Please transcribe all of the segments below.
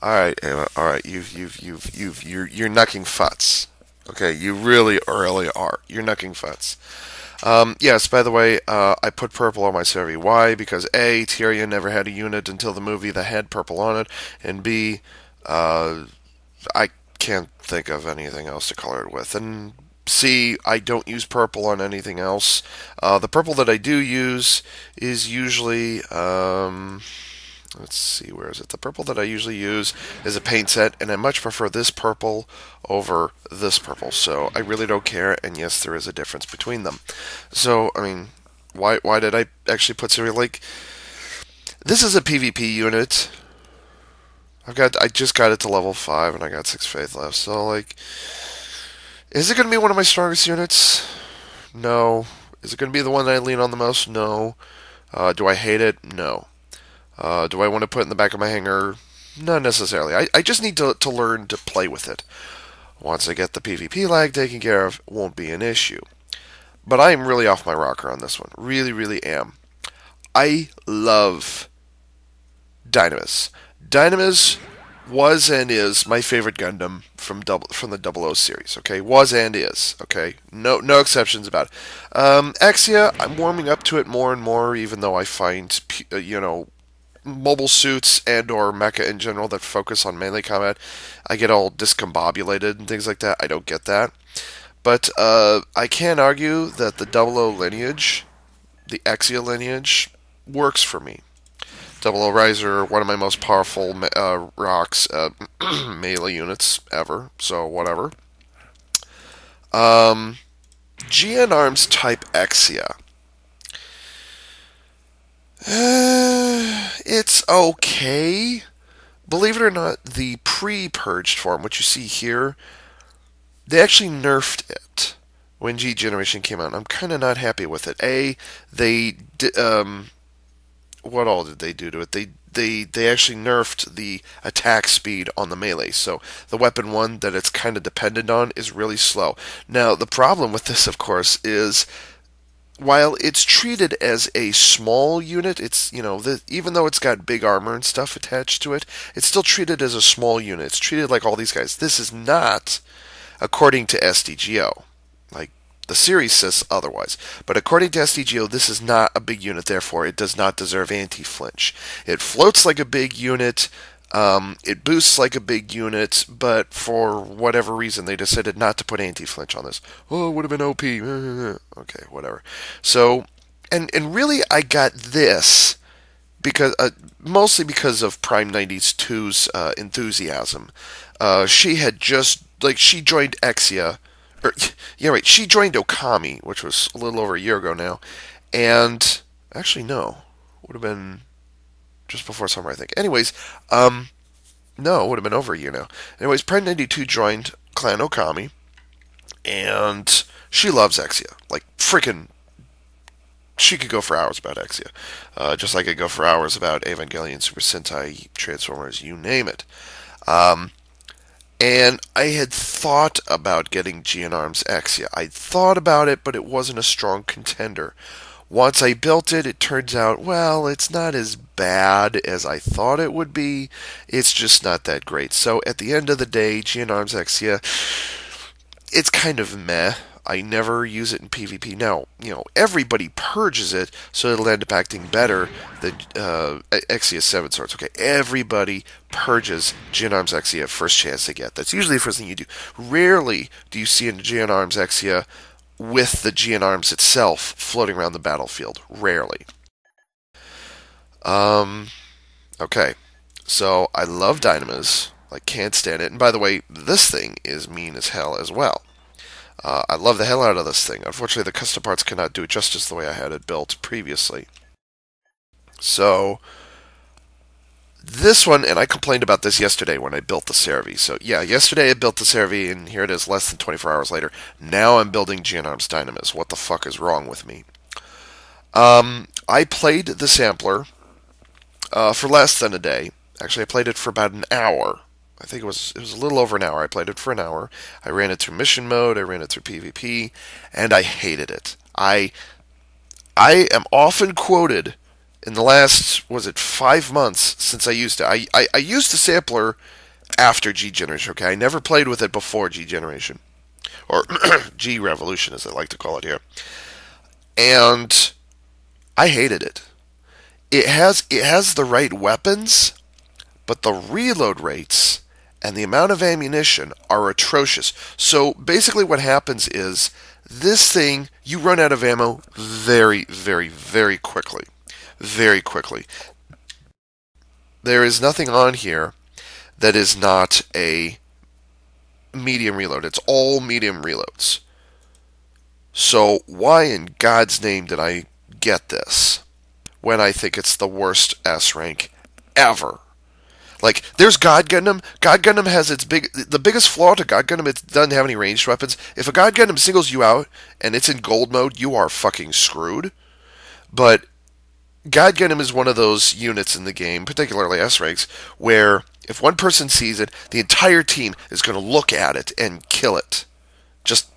All right, Ava. All right, you're knucking futs. Okay, you really, really are. You're knucking futs. Yes, by the way, I put purple on my Servi. Why? Because A, Tyrion never had a unit until the movie that had purple on it, and B, I can't think of anything else to color it with. And C, I don't use purple on anything else. The purple that I do use is usually, let's see, where is it? The purple that I usually use is a paint set, and I much prefer this purple over this purple. So I really don't care, and yes, there is a difference between them. So, I mean, why did I actually put Serial Lake? This is a PvP unit. I just got it to level 5, and I got 6 faith left. So, like, is it going to be one of my strongest units? No. Is it going to be the one that I lean on the most? No. Do I hate it? No. Do I want to put it in the back of my hangar? Not necessarily. I just need to learn to play with it. Once I get the PvP lag taken care of, it won't be an issue. But I am really off my rocker on this one. Really, really am. I love Dynamis. Dynamis was and is my favorite Gundam from the 00 series. Okay, was and is. Okay, no exceptions about it. Exia, I'm warming up to it more and more, even though I find mobile suits and or mecha in general that focus on melee combat, I get all discombobulated and things like that. I don't get that. But I can argue that the 00 lineage, the Exia lineage, works for me. 00 Riser, one of my most powerful rocks melee units ever, so whatever. GN Arms Type Exia. It's okay. Believe it or not, the pre-purged form, which you see here, they actually nerfed it when G Generation came out. I'm kind of not happy with it. What all did they do to it? They actually nerfed the attack speed on the melee. So the weapon one that it's kind of dependent on is really slow. Now, the problem with this, of course, is while it's treated as a small unit, it's, even though it's got big armor and stuff attached to it, it's still treated as a small unit. It's treated like all these guys. This is not, according to SDGO. Like, the series says otherwise. But according to SDGO, this is not a big unit, therefore it does not deserve anti-flinch. It floats like a big unit, it boosts like a big unit, but for whatever reason they decided not to put anti-flinch on this. Oh, it would have been OP. Okay, whatever. So, and really I got this because mostly because of Prime 92's enthusiasm. She had just, she joined Exia. She joined Okami, which was a little over a year ago now, and actually no, would have been just before summer, I think. Anyways, no, it would have been over a year now. Anyways, Prime 92 joined Clan Okami, and she loves Exia. Like, freaking, she could go for hours about Exia, just like I could go for hours about Evangelion, Super Sentai, Transformers, you name it. And I had thought about getting GN Arms Exia. I thought about it, but it wasn't a strong contender. Once I built it, it turns out, well, it's not as bad as I thought it would be. It's just not that great. So at the end of the day, GN Arms Exia, it's kind of meh. I never use it in PvP. Now, everybody purges it, so it'll end up acting better than Exia 7 Swords. Okay, everybody purges GN Arms Exia first chance they get. That's usually the first thing you do. Rarely do you see a GN Arms Exia with the GN Arms itself floating around the battlefield. Rarely. Okay, so I love Dynamis. I can't stand it. And by the way, this thing is mean as hell as well. I love the hell out of this thing. Unfortunately, the custom parts cannot do it justice the way I had it built previously. So, this one, and I complained about this yesterday when I built the Servi. So, yeah, yesterday I built the Servi, and here it is less than 24 hours later. Now I'm building GN Arms Dynamis. What the fuck is wrong with me? I played the sampler for less than a day. Actually, I played it for about an hour. I think it was a little over an hour. I played it for an hour. I ran it through mission mode. I ran it through PvP, and I hated it. I am often quoted in the last, was it 5 months since I used it. I used the sampler after G Generation, okay? I never played with it before G Generation. Or G Revolution, as I like to call it here. And I hated it. It has the right weapons, but the reload rates and the amount of ammunition are atrocious. So basically what happens is this thing, you run out of ammo very, very, very quickly. Very quickly. There is nothing on here that is not a medium reload. It's all medium reloads. So why in God's name did I get this when I think it's the worst S rank ever? Like, there's God Gundam. God Gundam has the biggest flaw to God Gundam, it doesn't have any ranged weapons. If a God Gundam singles you out and it's in gold mode, you are fucking screwed. But God Gundam is one of those units in the game, particularly S ranks, where if one person sees it, the entire team is going to look at it and kill it. Just,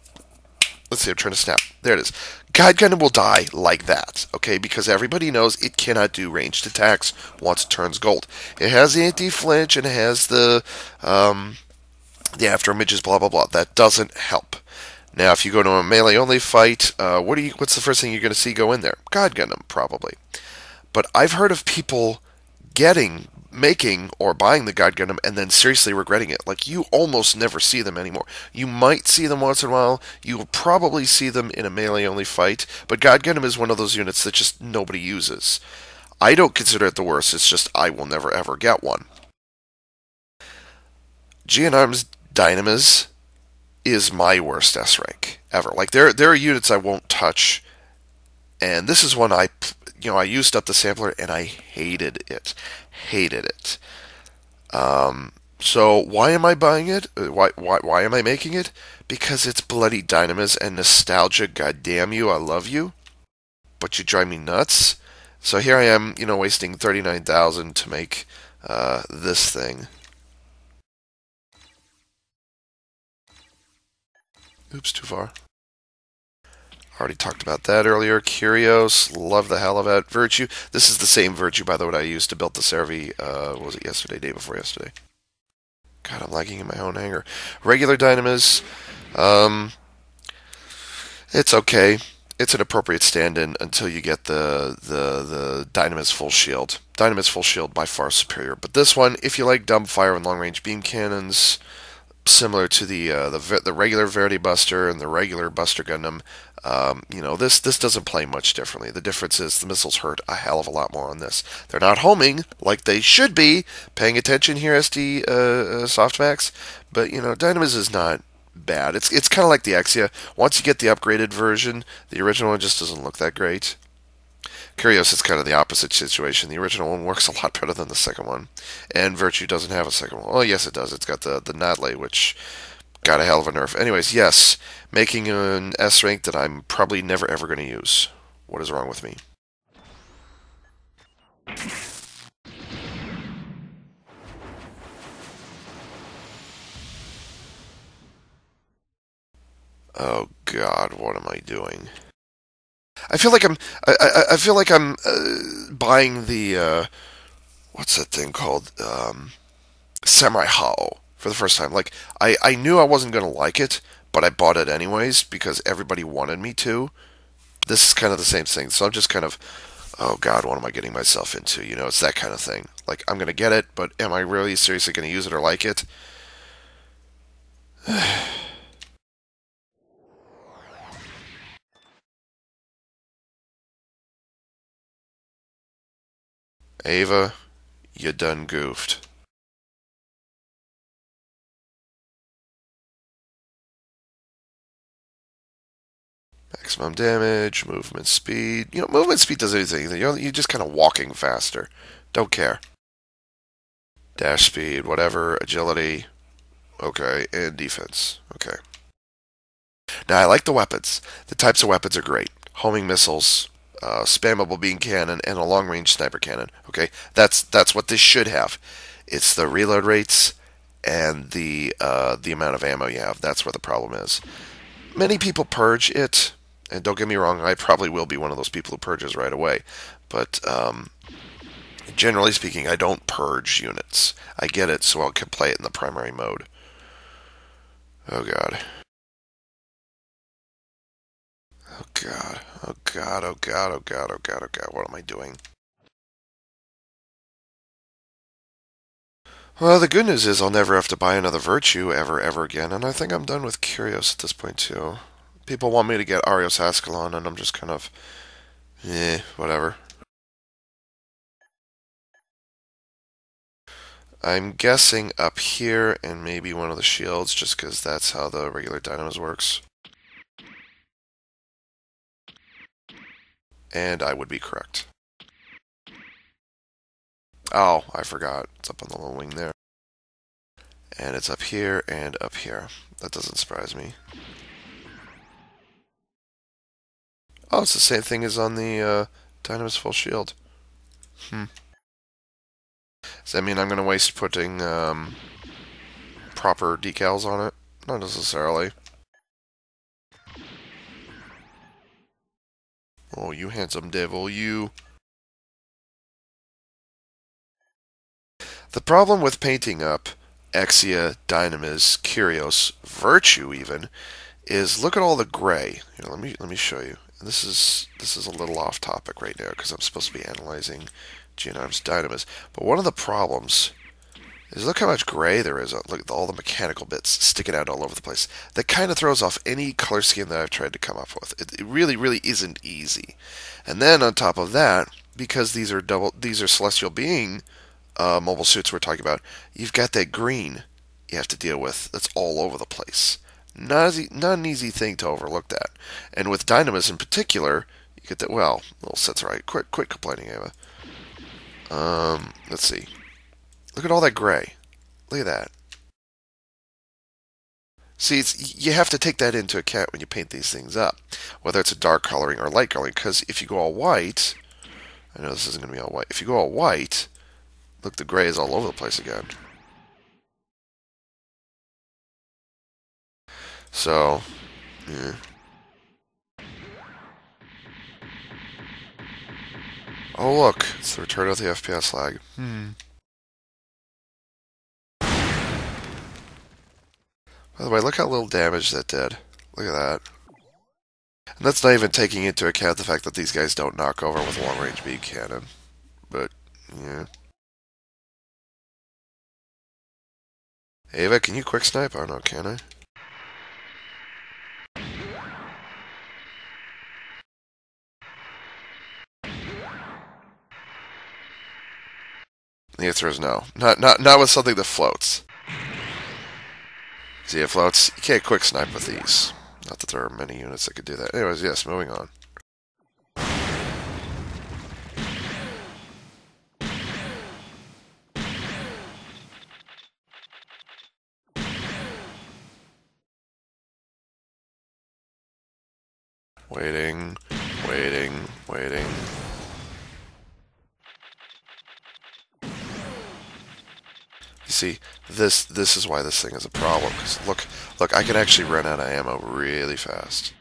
let's see, I'm trying to snap. There it is. God Gundam will die like that, okay? Because everybody knows it cannot do ranged attacks once it turns gold. It has the anti-flinch and it has the after images, blah blah blah. That doesn't help. Now, if you go to a melee-only fight, what's the first thing you're going to see go in there? God Gundam, probably. But I've heard of people making or buying the God Gundam and then seriously regretting it. Like, you almost never see them anymore. You might see them once in a while. You will probably see them in a melee-only fight. But God Gundam is one of those units that just nobody uses. I don't consider it the worst. It's just I will never ever get one. GN Arms Dynamis is my worst S rank ever. Like, there are units I won't touch. And this is one I used up the sampler and I hated it. Hated it. So why am I buying it? Why am I making it? Because it's bloody Dynamis and nostalgia. God damn you, I love you, but you drive me nuts. So here I am, wasting 39,000 to make this thing. Oops, too far. Already talked about that earlier. Curios, love the hell of it. Virtue, this is the same Virtue, by the way, I used to build the Servi, was it yesterday, day before yesterday? God, I'm lagging in my own anger. Regular Dynamis, it's okay. It's an appropriate stand-in until you get the Dynamis Full Shield. Dynamis Full Shield, by far superior. But this one, if you like dumbfire and long-range beam cannons, similar to the regular Verity Buster and the regular Buster Gundam, this doesn't play much differently. The difference is the missiles hurt a hell of a lot more on this. They're not homing like they should be. Paying attention here, SD Softmax. But Dynamis is not bad. It's kind of like the Exia. Once you get the upgraded version, the original one just doesn't look that great. Curios is kind of the opposite situation. The original one works a lot better than the second one. And Virtue doesn't have a second one. Oh, yes, it does. It's got the Nadle, which got a hell of a nerf. Anyways, yes, making an S rank that I'm probably never ever going to use. What is wrong with me? Oh God, what am I doing? I feel like I'm buying the what's that thing called, Samurai Hao for the first time. Like, I knew I wasn't gonna like it, but I bought it anyways because everybody wanted me to. This is kind of the same thing. So I'm just kind of, oh God, what am I getting myself into? It's that kind of thing. Like, I'm gonna get it, but am I really seriously gonna use it or like it? Ava, you done goofed. Maximum damage, movement speed. Movement speed does anything. You're just kind of walking faster. Don't care. Dash speed, whatever. Agility. Okay. And defense. Okay. Now, I like the weapons. The types of weapons are great. Homing missiles, spammable beam cannon, and a long-range sniper cannon. Okay, that's what this should have. It's the reload rates and the amount of ammo you have. That's where the problem is. Many people purge it, and don't get me wrong, I probably will be one of those people who purges right away. But generally speaking, I don't purge units. I get it, so I can play it in the primary mode. Oh god. Oh god. Oh god. Oh god. Oh god. Oh god. Oh god. What am I doing? Well, the good news is I'll never have to buy another Virtue ever again, and I think I'm done with Curios at this point too. People want me to get Arios Ascalon, and I'm just kind of, whatever. I'm guessing up here and maybe one of the shields, just because that's how the regular Dynamis works. And I would be correct. Oh, I forgot. It's up on the little wing there. And it's up here and up here. That doesn't surprise me. Oh, it's the same thing as on the Dynamis full shield. Does that mean I'm going to waste putting proper decals on it? Not necessarily. Oh, you handsome devil, you. The problem with painting up Exia, Dynamis, Curios, Virtue even, is look at all the gray. Here, let me show you. This is a little off topic right now because I'm supposed to be analyzing GN Arms Dynamis. But one of the problems is look how much gray there is. Look at all the mechanical bits sticking out all over the place. That kind of throws off any color scheme that I've tried to come up with. It really isn't easy. And then on top of that, because these are celestial being mobile suits we're talking about, you've got that green you have to deal with that's all over the place. Not an easy thing to overlook that. And with Dynamis in particular, you get that, well, little sets right. Quit complaining, Ava. Let's see. Look at all that gray. Look at that. See, you have to take that into account when you paint these things up, whether it's a dark coloring or light coloring, because if you go all white, I know this isn't going to be all white. If you go all white, look, the gray is all over the place again. So, yeah. Oh, look, it's the return of the FPS lag. By the way, look how little damage that did. Look at that. And that's not even taking into account the fact that these guys don't knock over with a long-range beam cannon. But, yeah. Ava, can you quick snipe? Oh, no, can I? The answer is no. Not with something that floats. See, it floats. You can't quick snipe with these. Not that there are many units that could do that. Anyways, yes, moving on. Waiting. You see, this is why this thing is a problem. Because look, I can actually run out of ammo really fast.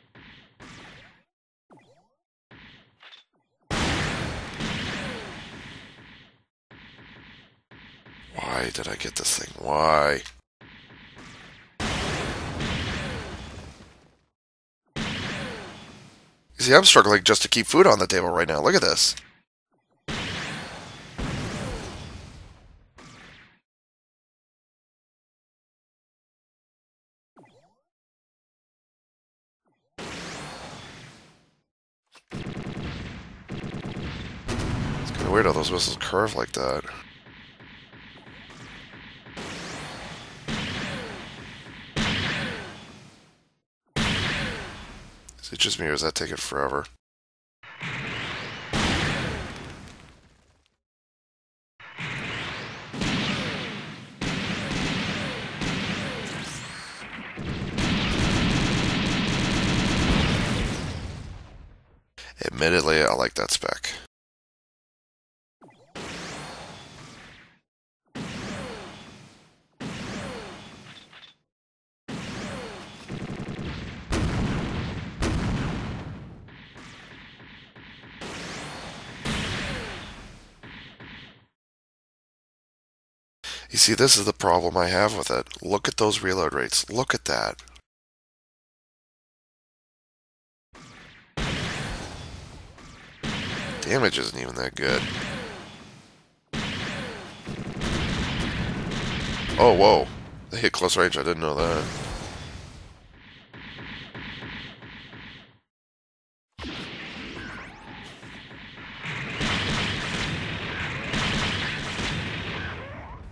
Why did I get this thing? Why? You see, I'm struggling just to keep food on the table right now. Look at this. It's kind of weird how those missiles curve like that. Is it just me or is that taking forever? Admittedly, I like that spec. You see, this is the problem I have with it. Look at those reload rates. Look at that. Damage isn't even that good. Oh, whoa. They hit close range. I didn't know that.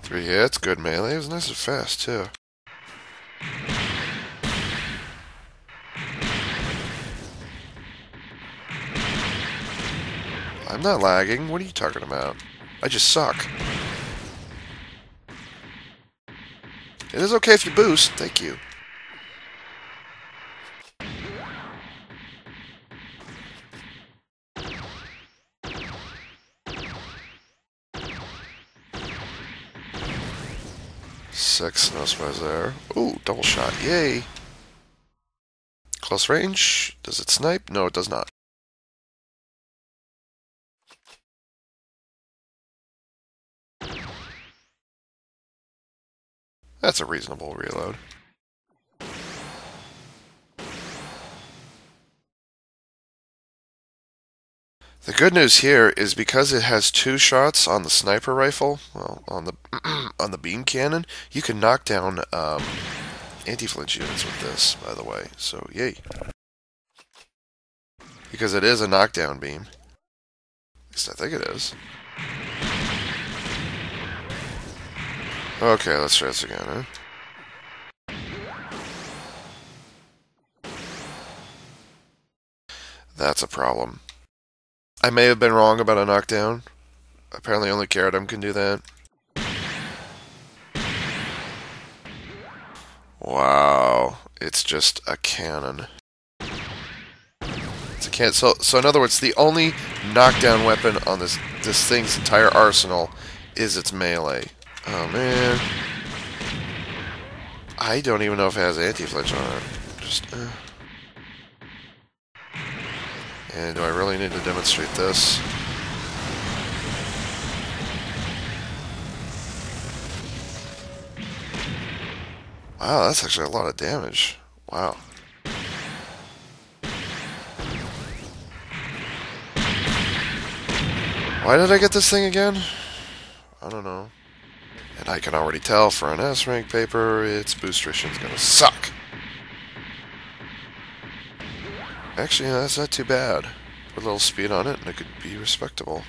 Three hits, good melee. It was nice and fast, too. I'm not lagging. What are you talking about? I just suck. It is okay if you boost. Thank you. Six, no surprise there. Ooh, double shot. Yay. Close range. Does it snipe? No, it does not. That's a reasonable reload. The good news here is because it has two shots on the sniper rifle, well, on the on the beam cannon, you can knock down anti-flinch units with this, by the way. So, yay. Because it is a knockdown beam. At least I think it is. Okay, let's try this again, huh? That's a problem. I may have been wrong about a knockdown. Apparently only Caradum can do that. Wow. It's just a cannon. It's a cannon. So in other words, the only knockdown weapon on this thing's entire arsenal is its melee. Oh, man. I don't even know if it has anti-flinch on it. Just, And do I really need to demonstrate this? Wow, that's actually a lot of damage. Wow. Why did I get this thing again? I don't know. And I can already tell for an S-rank paper, its boost ratio is gonna suck. Actually, that's not too bad. Put a little speed on it, and it could be respectable.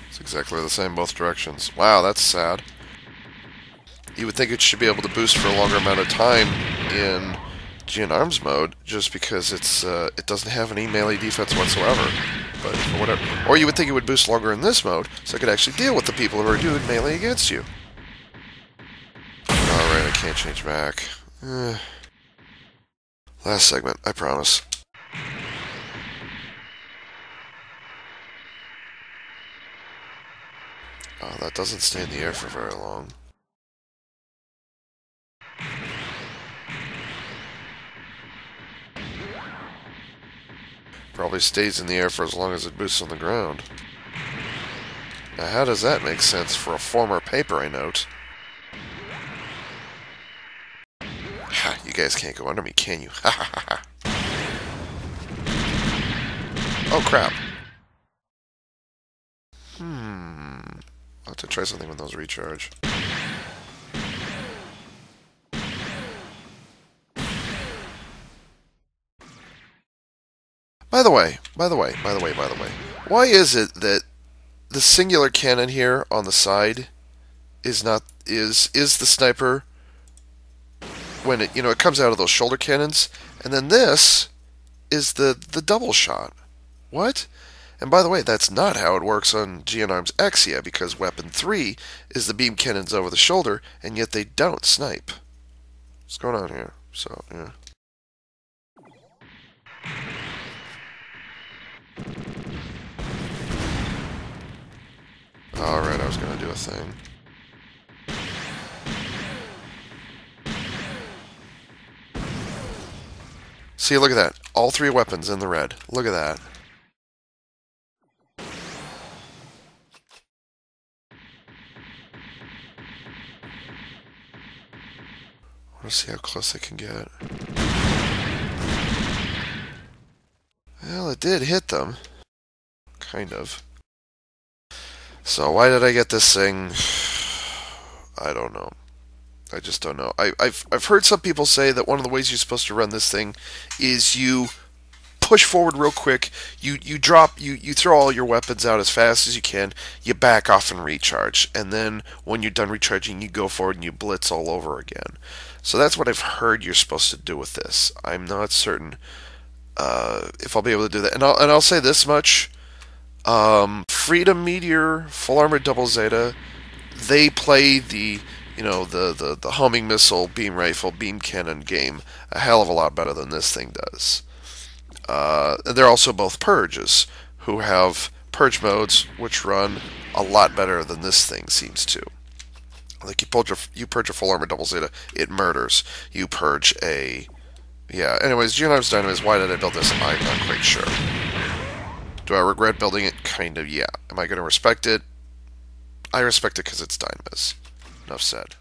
It's exactly the same both directions. Wow, that's sad. You would think it should be able to boost for a longer amount of time in GN Arms mode, just because it doesn't have any melee defense whatsoever. But for whatever, or you would think it would boost longer in this mode, so it could actually deal with the people who are doing melee against you. Alright, I can't change back. Last segment, I promise. Oh, that doesn't stay in the air for very long. Probably stays in the air for as long as it boosts on the ground. Now, how does that make sense for a former paper I note? Ha, you guys can't go under me, can you? Ha ha ha ha. Oh, crap. I'll have to try something with those recharge. By the way, why is it that the singular cannon here on the side is the sniper when it comes out of those shoulder cannons, and then this is the double shot? What? And by the way, that's not how it works on GN Arms Exia, because weapon 3 is the beam cannons over the shoulder, and yet they don't snipe. What's going on here? So, yeah. Alright, I was going to do a thing. See, look at that. All 3 weapons in the red. Look at that. I want to see how close I can get. Well, it did hit them. Kind of. So why did I get this thing? I don't know. I just don't know. I've heard some people say that one of the ways you're supposed to run this thing is you push forward real quick, you throw all your weapons out as fast as you can, you back off and recharge, and then when you're done recharging, you go forward and you blitz all over again. So that's what I've heard you're supposed to do with this. I'm not certain if I'll be able to do that. And I'll say this much: Freedom Meteor, Full Armor Double Zeta, they play the the homing missile, beam rifle, beam cannon game a hell of a lot better than this thing does. They're also both purges, who have purge modes which run a lot better than this thing seems to. Like you purge a Full Armor Double Zeta, it murders. You purge a Anyways, GN Arms Dynames. Why did I build this? I'm not quite sure. Do I regret building it? Kind of, yeah. Am I going to respect it? I respect it because it's Dynamis. Enough said.